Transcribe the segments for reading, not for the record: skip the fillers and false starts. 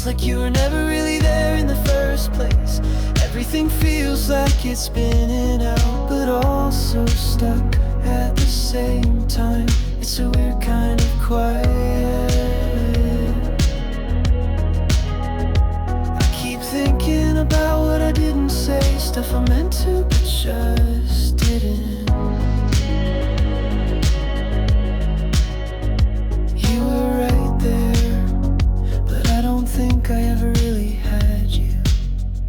like you were never really there in the first place. Everything feels like it's spinning out, but also stuck at the same time. It's a weird kind of quiet. I keep thinking about what I didn't say, stuff I meant to but just didn't. You were right there, but I don't think I ever really had you.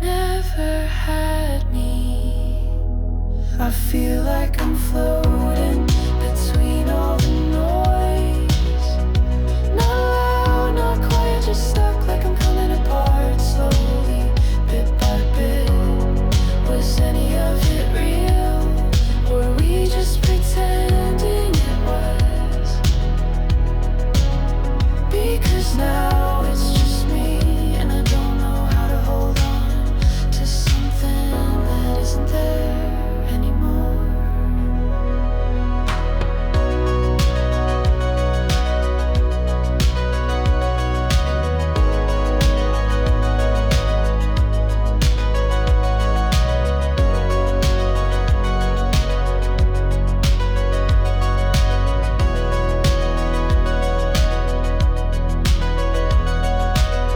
Never had me. I feel like I'm floating between all the noise. Not loud, not quiet, just stuck like I'm coming apart slowly, bit by bit. Was any of it real? Or were we just pretending it was? Because now it's just me, and I don't know how to hold on to something that isn't there anymore.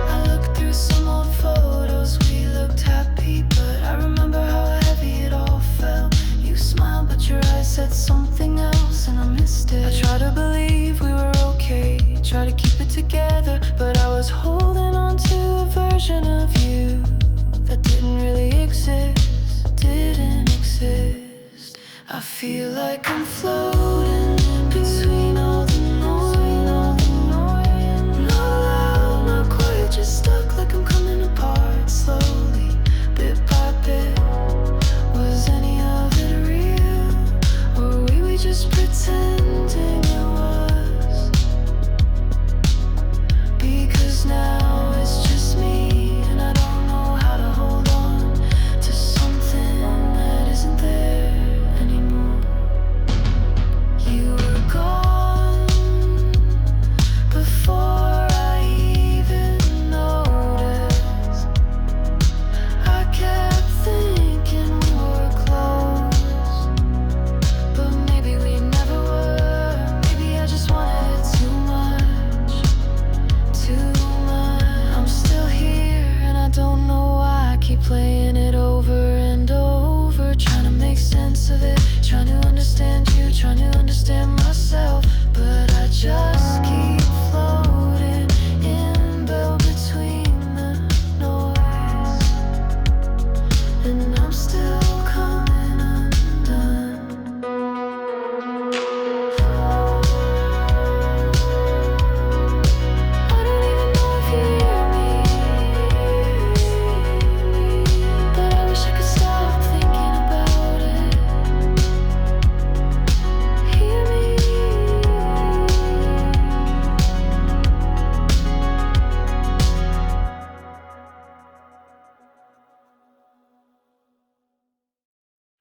I looked through some old photos, we looked happy, but I remember how heavy it all felt. You smiled, but your eyes said something else, and I missed it. I tried to believe we were okay, tried to keep it together, but I was holding on to a version of you that didn't really exist, didn't exist. I feel like I'm floating between all the noise. Not loud, not quiet, just stuck like I'm coming apart slowly, bit by bit. Was any of it real? Or were we just pretending it was? Because now it's just me, and I don't know how to hold on to something that isn't there anymore. You were gone before I even noticed. I kept thinking we were close, but maybe we never were. Maybe I just wanted it too much, too much. I'm still here, and I don't know why I keep playing it over and over, trying to make sense of it, trying to understand you, trying to